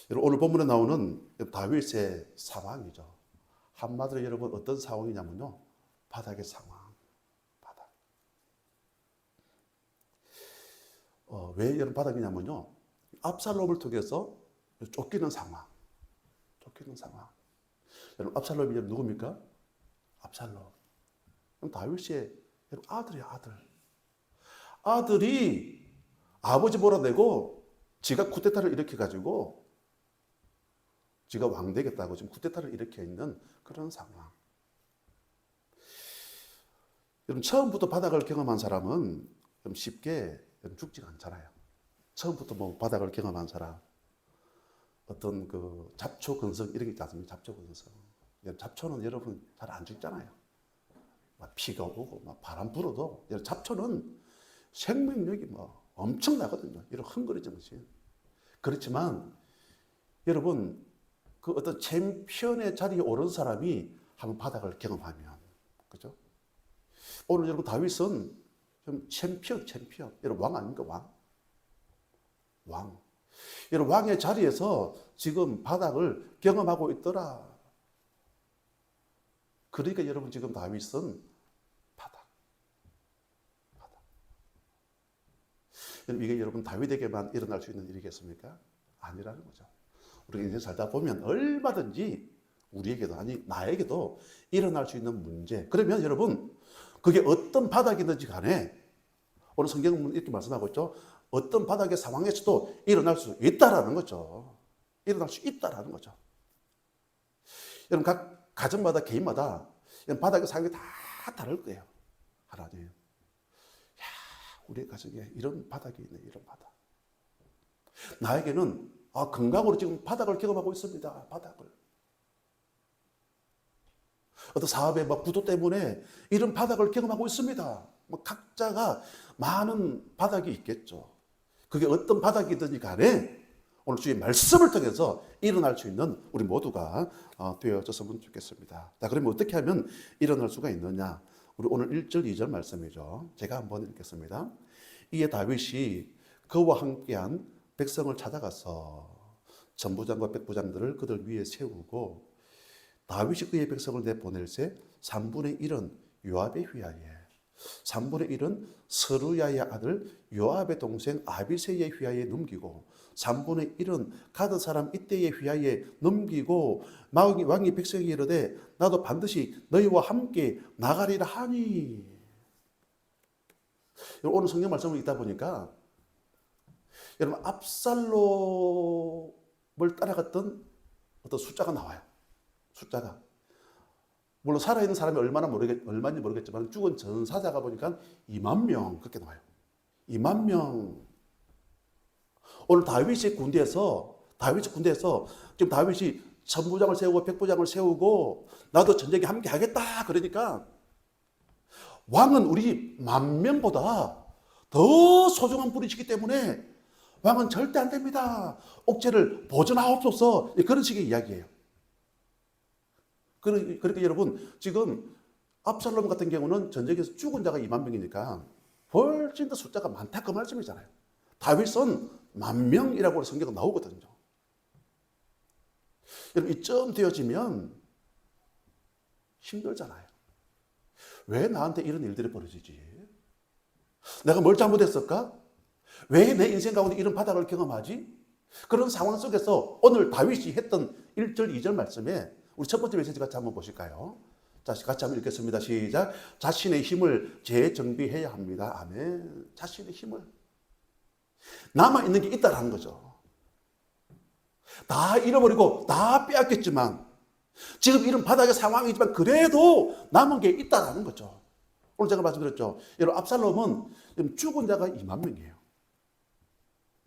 여러분, 오늘 본문에 나오는 다윗의 상황이죠. 한마디로 여러분 어떤 상황이냐면요. 바닥의 상황. 바닥. 왜 이런 바닥이냐면요. 압살롬을 통해서 쫓기는 상황. 쫓기는 상황. 여러분, 압살롬이 누굽니까? 압살롬. 그럼 다윗의 아들이야, 아들. 아들이 아버지 몰아내고 지가 쿠데타를 일으켜가지고 지가 왕 되겠다고 지금 쿠데타를 일으켜 있는 그런 상황. 여러분, 처음부터 바닥을 경험한 사람은 좀 쉽게 죽지가 않잖아요. 처음부터 뭐 바닥을 경험한 사람, 어떤 그 잡초 근성 이런 게 있지 않습니까? 잡초 근성. 잡초는 여러분 잘 안 죽잖아요. 막 비가 오고 막 바람 불어도 잡초는 생명력이 뭐 엄청나거든요. 이런 흥거리진 것이. 그렇지만 여러분 그 어떤 챔피언의 자리에 오른 사람이 한번 바닥을 경험하면, 그죠? 오늘 여러분 다윗은 좀 챔피언. 여러분 왕 아닙니까? 왕. 여러분 왕의 자리에서 지금 바닥을 경험하고 있더라. 그러니까 여러분 지금 다윗은 바닥. 이게 여러분 다윗에게만 일어날 수 있는 일이겠습니까? 아니라는 거죠. 우리가 인생 살다 보면 얼마든지 우리에게도 아니 나에게도 일어날 수 있는 문제. 그러면 여러분 그게 어떤 바닥이든지 간에 오늘 성경은 이렇게 말씀하고 있죠. 어떤 바닥의 상황에서도 일어날 수 있다라는 거죠. 일어날 수 있다라는 거죠. 여러분 각 가정마다 개인마다 바닥의 상황이 다 다를 거예요. 하나님, 야, 우리 가정에 이런 바닥이 있네, 이런 바닥. 나에게는 건강으로 지금 바닥을 경험하고 있습니다. 바닥을. 어떤 사업의 부도 때문에 이런 바닥을 경험하고 있습니다. 각자가 많은 바닥이 있겠죠. 그게 어떤 바닥이든지 간에 오늘 주의 말씀을 통해서 일어날 수 있는 우리 모두가 되어졌으면 좋겠습니다. 자, 그러면 어떻게 하면 일어날 수가 있느냐? 우리 오늘 1절, 2절 말씀이죠. 제가 한번 읽겠습니다. 이에 다윗이 그와 함께한 백성을 찾아가서 전부장과 백부장들을 그들 위에 세우고 다윗이 그의 백성을 내보낼새 3분의 1은 요압의 휘하에 3분의 1은 서루야의 아들 요압의 동생 아비새의 휘하에 넘기고 3분의 1은 가드 사람 이때의 휘하에 넘기고 왕이 백성에게 이르되 나도 반드시 너희와 함께 나가리라 하니. 오늘 성경 말씀을 읽다 보니까 여러분 압살롬을 따라갔던 어떤 숫자가 나와요. 숫자가. 물론 살아있는 사람이 얼마인지 모르겠지만 죽은 전사자가 보니까 2만 명 그렇게 나와요. 2만 명. 오늘 다윗의 군대에서 지금 다윗이 천부장을 세우고 백부장을 세우고 나도 전쟁에 함께 하겠다 그러니까 왕은 우리 10,000명보다 더 소중한 분이시기 때문에 왕은 절대 안 됩니다. 옥죄를 보존하옵소서. 그런 식의 이야기예요. 그러니까 여러분 지금 압살롬 같은 경우는 전쟁에서 죽은 자가 2만 명이니까 훨씬 더 숫자가 많다 그 말씀이잖아요. 다윗은 10,000명이라고 성경은 나오거든요. 여러분 이쯤 되어지면 힘들잖아요. 왜 나한테 이런 일들이 벌어지지? 내가 뭘 잘못했을까? 왜 내 인생 가운데 이런 바닥을 경험하지? 그런 상황 속에서 오늘 다윗이 했던 1절, 2절 말씀에 우리 첫 번째 메시지 같이 한번 보실까요? 자, 같이 한번 읽겠습니다. 시작. 자신의 힘을 재정비해야 합니다. 아멘. 자신의 힘을. 남아있는 게 있다라는 거죠. 다 잃어버리고 다 빼앗겼지만 지금 이런 바닥의 상황이지만 그래도 남은 게 있다라는 거죠. 오늘 제가 말씀드렸죠. 여러분 압살롬은 죽은 자가 2만 명이에요.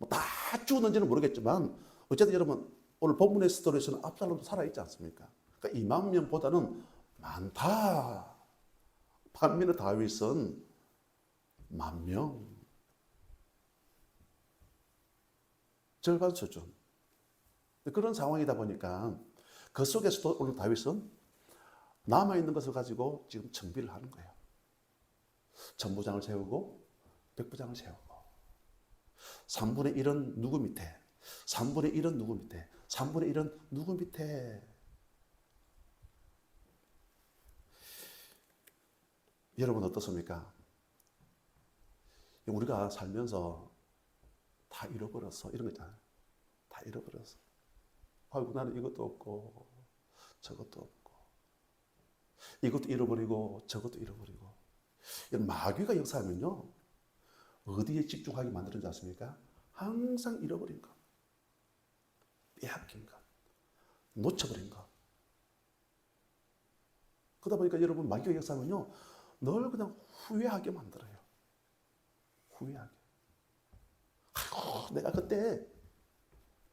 다 죽었는지는 모르겠지만 어쨌든 여러분 오늘 본문의 스토리에서는 압살롬도 살아있지 않습니까? 그러니까 2만 명보다는 많다. 반면에 다윗은 10,000명. 절반 수준. 그런 상황이다 보니까 그 속에서도 오늘 다윗은 남아있는 것을 가지고 지금 정비를 하는 거예요. 전부장을 세우고 백부장을 세우고 3분의 1은 누구 밑에 3분의 1은 누구 밑에 3분의 1은 누구 밑에? 여러분 어떻습니까? 우리가 살면서 다 잃어버렸어. 이런 거 있잖아요. 다 잃어버렸어. 아이고, 나는 이것도 없고, 저것도 없고, 이것도 잃어버리고, 저것도 잃어버리고. 마귀가 역사하면요, 어디에 집중하게 만드는지 아십니까? 항상 잃어버린 것, 빼앗긴 것, 놓쳐버린 것. 그러다 보니까 여러분, 마귀가 역사하면요, 널 그냥 후회하게 만들어요. 후회하게. 아이고, 내가 그때,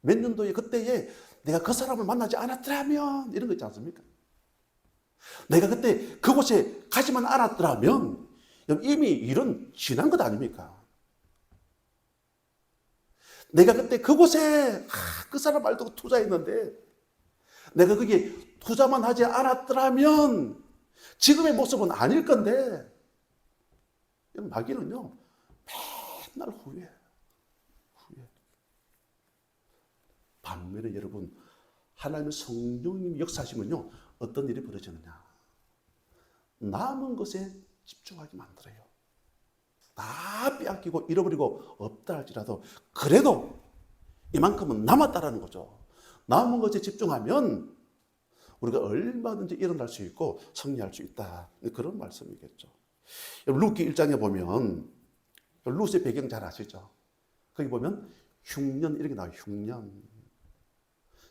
몇 년도에 그때에 내가 그 사람을 만나지 않았더라면, 이런 거 있지 않습니까? 내가 그때 그곳에 가지만 않았더라면, 이미 일은 지난 것 아닙니까? 내가 그때 그곳에 그 사람 말도 투자했는데 내가 거기에 투자만 하지 않았더라면 지금의 모습은 아닐 건데 마귀는요 맨날 후회. 반면에 여러분 하나님의 성령님이 역사하시면요 어떤 일이 벌어지느냐, 남은 것에 집중하게 만들어요. 다 빼앗기고 잃어버리고 없다 할지라도 그래도 이만큼은 남았다라는 거죠. 남은 것에 집중하면 우리가 얼마든지 일어날 수 있고 승리할 수 있다. 그런 말씀이겠죠. 룻기 1장에 보면 룻의 배경 잘 아시죠? 거기 보면 흉년 이렇게 나와요. 흉년.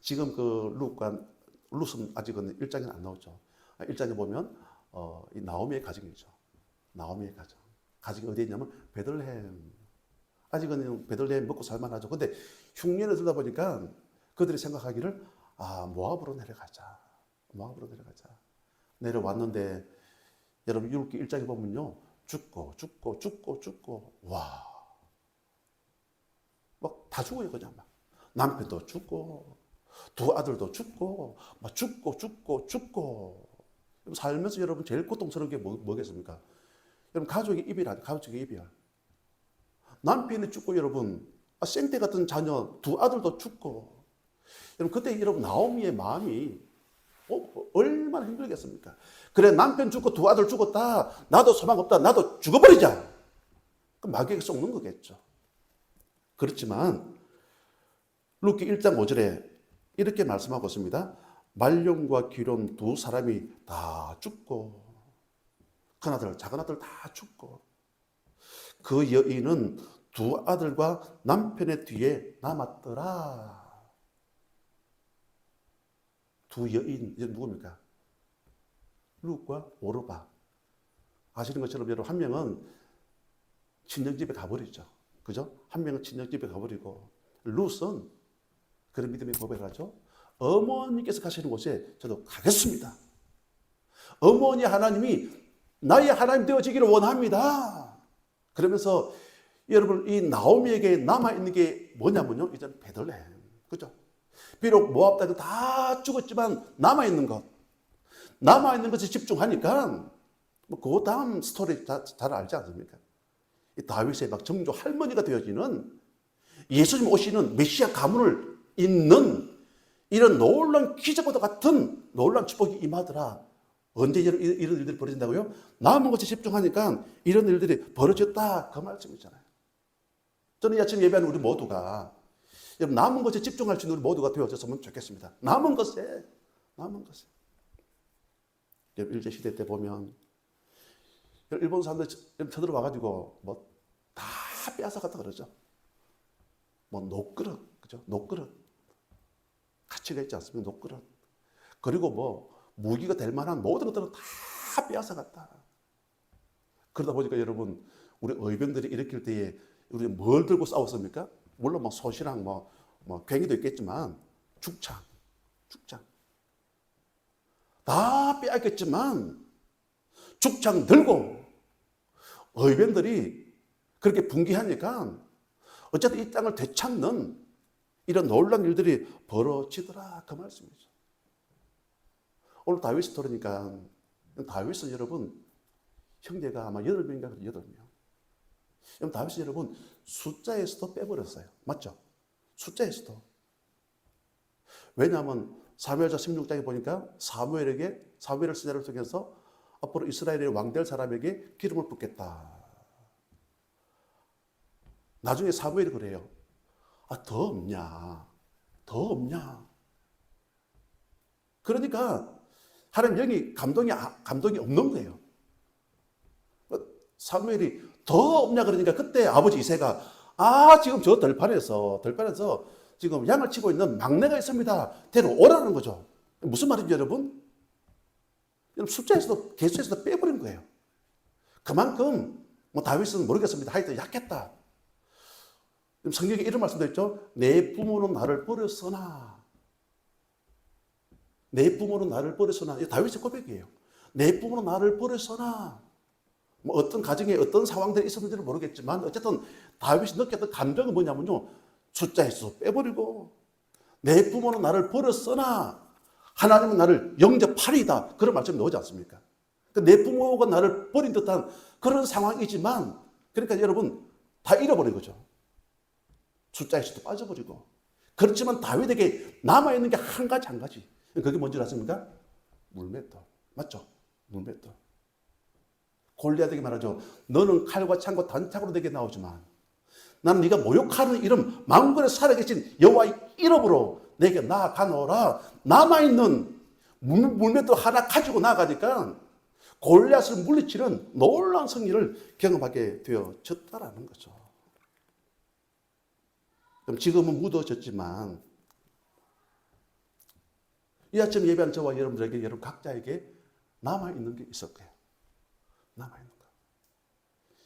지금 그 룻은 아직은 1장에 안 나오죠. 1장에 보면 이 나오미의 가정이죠. 나오미의 가정. 가정이 어디에 있냐면 베들레헴. 아직은 베들레헴 먹고 살만하죠. 근데 흉년에 들다 보니까 그들이 생각하기를 모압으로 내려가자. 모압으로 내려가자. 내려왔는데 여러분 룻기 1장에 보면요. 죽고 와. 막 다 죽어요. 그냥 막. 남편도 죽고 두 아들도 죽고 막 죽고 살면서 여러분 제일 고통스러운 게 뭐겠습니까? 여러분 가족의 이별이죠. 가족의 이별. 남편이 죽고 여러분 생떼 같은 자녀 두 아들도 죽고 여러분 그때 여러분 나오미의 마음이 얼마나 힘들겠습니까? 그래 남편 죽고 두 아들 죽었다. 나도 소망 없다. 나도 죽어버리자. 그럼 마귀에게 속는 거겠죠. 그렇지만 룻기 1장 5절에 이렇게 말씀하고 있습니다. 말룡과 기룡 두 사람이 다 죽고 큰아들 작은아들 다 죽고 그 여인은 두 아들과 남편의 뒤에 남았더라. 두 여인, 이제 누굽니까? 룻과 오르바. 아시는 것처럼 여러분 한 명은 친정집에 가버리죠. 그죠? 한 명은 친정집에 가버리고 룻은 그런 믿음의 고백을 하죠. 어머니께서 가시는 곳에 저도 가겠습니다. 어머니 하나님이 나의 하나님 되어지기를 원합니다. 그러면서 여러분 이 나오미에게 남아있는 게 뭐냐면요. 이제 베들레헴. 그죠? 비록 모압 땅은 다 죽었지만 남아있는 것에 집중하니까 그 다음 스토리 잘 알지 않습니까? 이 다윗의 막 정조 할머니가 되어지는 예수님 오시는 메시아 가문을 잇는 이런 놀라운 기적과도 같은 놀라운 축복이 임하더라. 언제 이런 일들이 벌어진다고요? 남은 것에 집중하니까 이런 일들이 벌어졌다. 그 말씀이잖아요. 저는 이 아침 예배하는 우리 모두가 여러분 남은 것에 집중할 수 있는 우리 모두가 되어졌으면 좋겠습니다. 남은 것에. 여러분 일제시대 때 보면 일본 사람들 쳐들어와가지고 뭐 다 빼앗아갔다 그러죠. 뭐 녹그릇, 그죠? 녹그릇. 가치가 있지 않습니까? 녹그릇. 그리고 뭐 무기가 될 만한 모든 것들은 다 빼앗아갔다. 그러다 보니까 여러분 우리 의병들이 일으킬 때에 우리 뭘 들고 싸웠습니까? 물론 뭐 솥이랑 뭐 괭이도 있겠지만 죽창 다 빼앗겼지만 죽창 들고 의병들이 그렇게 분개하니까 어쨌든 이 땅을 되찾는 이런 놀라운 일들이 벌어지더라. 그 말씀이죠. 오늘 다윗을 들으니까 다윗은 여러분 형제가 아마 8명인가 8명. 여러분 다윗은 여러분 숫자에서도 빼버렸어요. 맞죠? 숫자에서도. 왜냐하면 사무엘자 16장에 보니까 사무엘을 시대를 통해서 앞으로 이스라엘의 왕될 사람에게 기름을 붓겠다. 나중에 사무엘이 그래요. 더 없냐? 더 없냐? 그러니까 하나님 영이 감동이 없는 거예요. 사무엘이 더 없냐 그러니까 그때 아버지 이새가 지금 저 들판에서 지금 양을 치고 있는 막내가 있습니다. 데려오라는 거죠. 무슨 말인지 여러분? 숫자에서도 개수에서도 빼버린 거예요. 그만큼 다윗은 모르겠습니다. 하여튼 약했다. 성경에 이런 말씀도 있죠. 내 부모는 나를 버렸으나. 내 부모는 나를 버렸으나. 이게 다윗의 고백이에요. 내 부모는 나를 버렸으나. 어떤 가정에 어떤 상황들이 있었는지는 모르겠지만 어쨌든 다윗이 느꼈던 감정은 뭐냐면요. 숫자에서 빼버리고 내 부모는 나를 버렸으나 하나님은 나를 영접하리이다. 그런 말씀이 나오지 않습니까? 내 부모가 나를 버린 듯한 그런 상황이지만 그러니까 여러분 다 잃어버린 거죠. 숫자에서도 빠져버리고 그렇지만 다윗에게 남아있는 게 한 가지 그게 뭔지 아십니까? 물맷돌. 맞죠? 물맷돌. 골리앗에게 말하죠. 너는 칼과 창과 단창으로 내게 나오지만 나는 네가 모욕하는 이름 만군의 살아계신 여호와의 이름으로 내게 나아가노라. 남아있는 물맷돌 하나 가지고 나가니까 골리앗을 물리치는 놀라운 승리를 경험하게 되어졌다라는 거죠. 지금은 묻어졌지만 이 아침 예배한 저와 여러분들에게 여러분 각자에게 남아있는 게 있을 거예요. 남아있는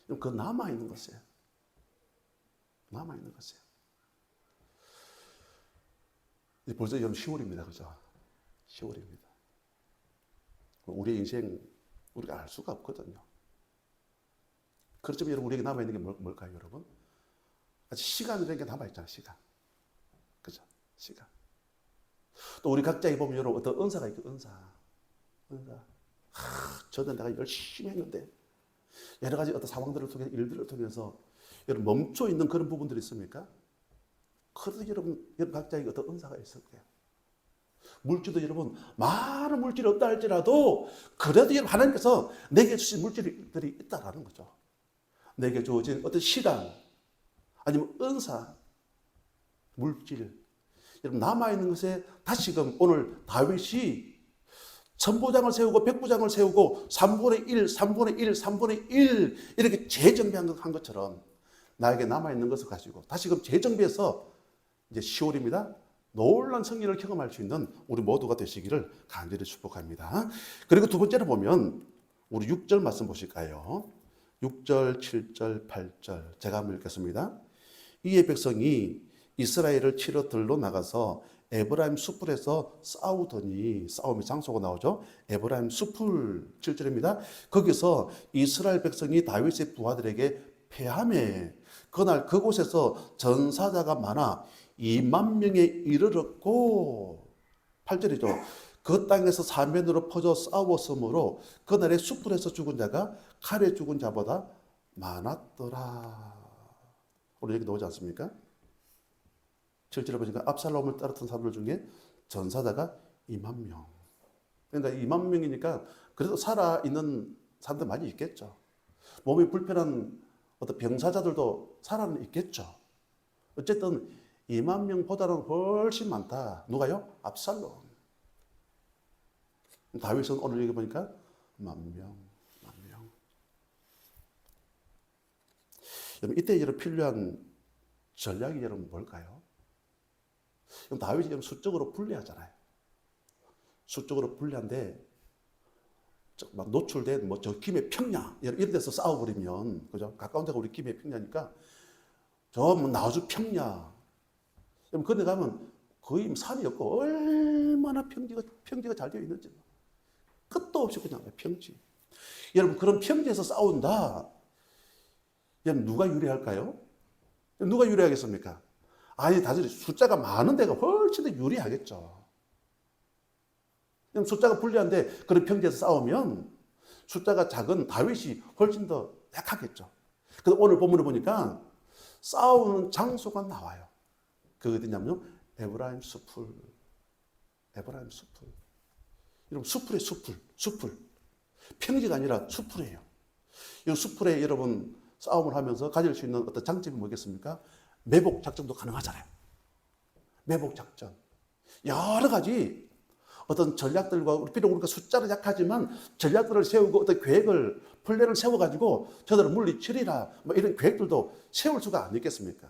거. 그 남아있는 것이에요. 남아있는 것이에요. 이제 벌써 여러분 10월입니다. 그죠? 10월입니다. 우리의 인생 우리가 알 수가 없거든요. 그렇지만 여러분 우리에게 남아있는 게 뭘까요, 여러분? 아직 시간이라는 게 남아있잖아요, 시간. 그죠? 시간. 또 우리 각자에 보면 여러분 어떤 은사가 있고, 은사. 저는 내가 열심히 했는데, 여러 가지 어떤 상황들을 통해서, 일들을 통해서, 여러분 멈춰 있는 그런 부분들이 있습니까? 그래도 여러분 각자에게 어떤 은사가 있을 거예요. 물질도 여러분, 많은 물질이 없다 할지라도, 그래도 여러분 하나님께서 내게 주신 물질들이 있다라는 거죠. 내게 주어진 어떤 시간, 아니면 은사, 물질. 여러분 남아있는 것에 다시금 오늘 다윗이 천부장을 세우고 백부장을 세우고 3분의 1, 3분의 1, 3분의 1 이렇게 재정비한 것처럼 나에게 남아있는 것을 가지고 다시금 재정비해서 이제 10월입니다. 놀라운 승리를 경험할 수 있는 우리 모두가 되시기를 간절히 축복합니다. 그리고 두 번째로 보면 우리 6절 말씀 보실까요? 6절, 7절, 8절 제가 한번 읽겠습니다. 이에 백성이 이스라엘을 치러 들러 나가서 에브라임 숲풀에서 싸우더니, 싸움의 장소가 나오죠. 에브라임 숲풀 7절입니다. 거기서 이스라엘 백성이 다윗의 부하들에게 패하매 그날 그곳에서 전사자가 많아 2만 명에 이르렀고 8절이죠. 그 땅에서 사면으로 퍼져 싸웠으므로 그날의 숲풀에서 죽은 자가 칼에 죽은 자보다 많았더라. 오늘 여기 나오지 않습니까? 7절에 보니까 압살롬을 따랐던 사람들 중에 전사자가 2만 명. 그러니까 2만 명이니까 그래도 살아있는 사람들 많이 있겠죠. 몸이 불편한 어떤 병사자들도 살아는 있겠죠. 어쨌든 2만 명보다는 훨씬 많다. 누가요? 압살롬. 다윗은 오늘 여기 보니까 1만 명. 여러분 이때 여러분 필요한 전략이 여러분 뭘까요? 그럼 다윗이 여러분 수적으로 불리하잖아요. 수적으로 불리한데 막 노출된 뭐 저 김해 평야 이런 데서 싸워버리면 그죠? 가까운 데가 우리 김해 평야니까 저 뭐 나주 평야. 여러분 그런데 가면 거의 산이 없고 얼마나 평지가 잘 되어 있는지 끝도 없이 그냥 평지. 여러분 그런 평지에서 싸운다. 여러분 누가 유리할까요? 누가 유리하겠습니까? 아니 다들 숫자가 많은 데가 훨씬 더 유리하겠죠. 숫자가 불리한데 그런 평지에서 싸우면 숫자가 작은 다윗이 훨씬 더 약하겠죠. 그래서 오늘 본문을 보니까 싸우는 장소가 나와요. 그게 어디냐면요. 에브라임 숲을. 에브라임 숲을. 여러분, 숲풀의 숲풀, 숲풀. 평지가 아니라 숲풀이에요. 이 숲풀에 여러분 싸움을 하면서 가질 수 있는 어떤 장점이 뭐겠습니까? 매복 작전도 가능하잖아요. 매복 작전. 여러 가지 어떤 전략들과, 비록 우리가 숫자는 약하지만 전략들을 세우고 어떤 계획을, 플랜을 세워가지고 저들을 물리치리라, 뭐 이런 계획들도 세울 수가 안 있겠습니까?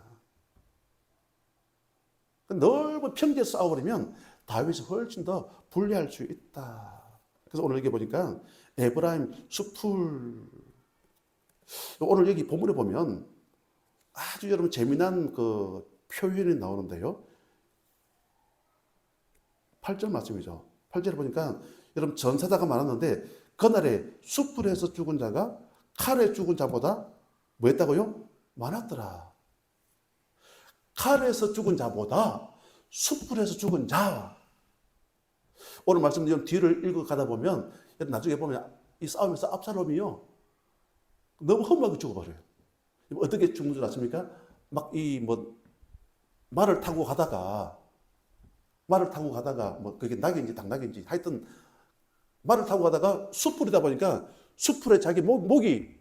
넓은 평지에서 싸워버리면 다윗이 훨씬 더 불리할 수 있다. 그래서 오늘 여기 보니까 에브라임 숲풀. 오늘 여기 본문에 보면 아주 여러분 재미난 그 표현이 나오는데요. 8절 말씀이죠. 8절에 보니까 여러분 전사자가 많았는데 그날에 숲풀에서 죽은 자가 칼에 죽은 자보다 뭐 했다고요? 많았더라. 칼에서 죽은 자보다 숲풀에서 죽은 자. 오늘 말씀 뒤를 읽어 가다 보면 나중에 보면 이 싸움에서 압살롬이요 너무 험하게 죽어버려요. 어떻게 죽는 줄 아십니까? 막 말을 타고 가다가 뭐 그게 낙인지 당낙인지 하여튼 말을 타고 가다가 숲풀이다 보니까 숲풀에 자기 목이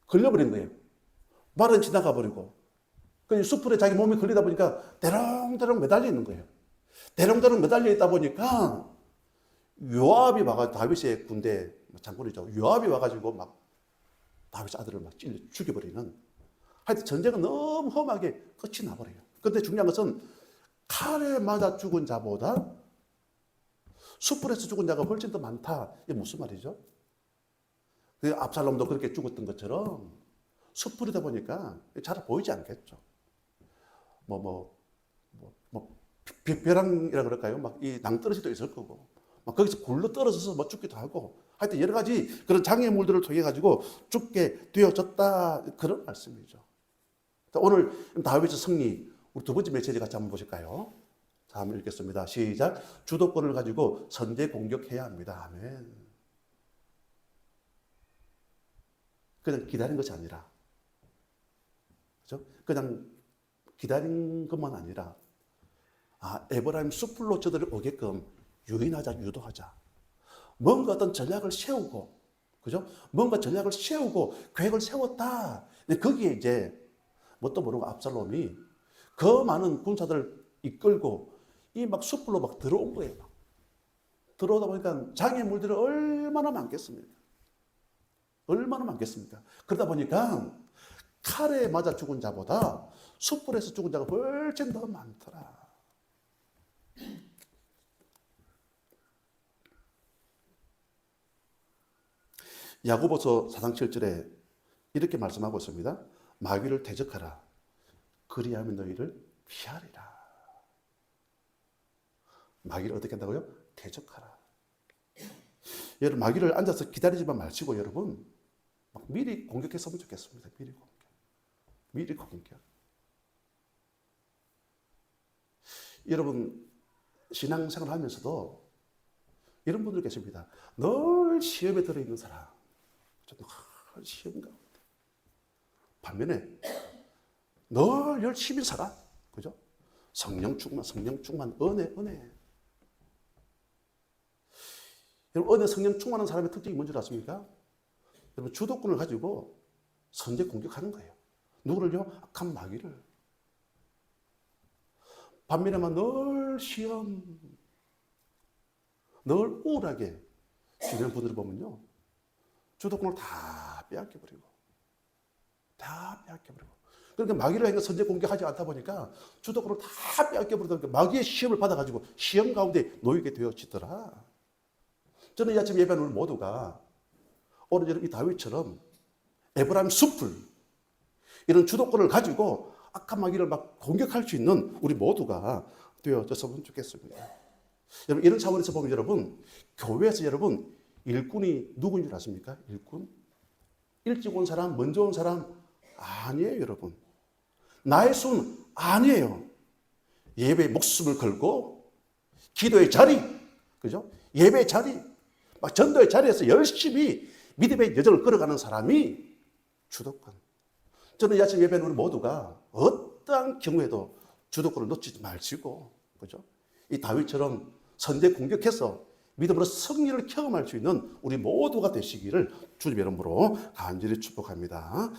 걸려버린 거예요. 말은 지나가 버리고 그 숲풀에 자기 몸이 걸리다 보니까 대롱대롱 매달려 있는 거예요. 대롱대롱 매달려 있다 보니까 요압이 와가지고, 다윗의 군대 장군이죠. 요압이 와가지고 막 다윗의 아들을 막 찔러 죽여버리는, 하여튼 전쟁은 너무 험하게 끝이 나버려요. 그런데 중요한 것은 칼에 맞아 죽은 자보다 숯불에서 죽은 자가 훨씬 더 많다. 이게 무슨 말이죠? 그 압살롬도 그렇게 죽었던 것처럼 숯불이다 보니까 잘 보이지 않겠죠. 벼랑이라 그럴까요? 막 이 낭떠러지도 있을 거고, 막 거기서 굴러 떨어져서 뭐 죽기도 하고, 하여튼 여러 가지 그런 장애물들을 통해 가지고 죽게 되어졌다, 그런 말씀이죠. 오늘 다윗의 승리, 우리 두 번째 메시지 같이 한번 보실까요? 자, 한번 읽겠습니다. 시작. 주도권을 가지고 선제 공격해야 합니다. 아멘. 그냥 기다린 것이 아니라, 그죠? 그냥 기다린 것만 아니라, 에브라임 숲풀로 저들이 오게끔 유인하자, 유도하자. 뭔가 어떤 전략을 세우고, 그죠? 뭔가 전략을 세우고 계획을 세웠다. 근데 거기에 이제 뭣도 모르고 압살롬이 그 많은 군사들을 이끌고 이 막 숲풀로 막 들어온 거예요. 들어오다 보니까 장애물들이 얼마나 많겠습니까? 얼마나 많겠습니까? 그러다 보니까 칼에 맞아 죽은 자보다 숯불에서 죽은 자가 훨씬 더 많더라. 야고보서 4장 7절에 이렇게 말씀하고 있습니다. 마귀를 대적하라. 그리하면 너희를 피하리라. 마귀를 어떻게 한다고요? 대적하라. 여러분, 마귀를 앉아서 기다리지만 마시고 여러분 막 미리 공격했으면 좋겠습니다. 미리 공격. 여러분 신앙생활 하면서도 이런 분들 계십니다. 늘 시험에 들어있는 사람, 늘 시험 가운데. 반면에 늘 열심히 살아, 그죠? 성령 충만, 은혜. 여러분, 은혜, 성령 충만한 사람의 특징이 뭔지 아십니까? 여러분, 주도권을 가지고 선제 공격하는 거예요. 누구를요? 악한 마귀를. 반면에만 늘 시험, 늘 우울하게 지내는 분들을 보면요, 주도권을 다 빼앗겨버리고. 그러니까 마귀를 향해 선제 공격하지 않다 보니까 주도권을 다 빼앗겨버리다 보니까 마귀의 시험을 받아가지고 시험 가운데 놓이게 되어지더라. 저는 이 아침 예배하는 우리 모두가 오늘 이 다윗처럼 에브라임 숲을, 이런 주도권을 가지고 악한 마귀를 막 공격할 수 있는 우리 모두가 되어졌으면 좋겠습니다. 여러분, 이런 차원에서 보면 여러분, 교회에서 여러분 일꾼이 누구인 줄 아십니까? 일꾼? 일찍 온 사람, 먼저 온 사람 아니에요, 여러분. 나의 수는 아니에요. 예배에 목숨을 걸고 기도의 자리, 그죠? 예배의 자리, 막 전도의 자리에서 열심히 믿음의 여정을 걸어가는 사람이 주도권. 저는 이 아침 예배는 우리 모두가 어떠한 경우에도 주도권을 놓치지 마시고, 그죠? 이 다윗처럼 선제 공격해서 믿음으로 승리를 경험할 수 있는 우리 모두가 되시기를 주님의 이름으로 간절히 축복합니다.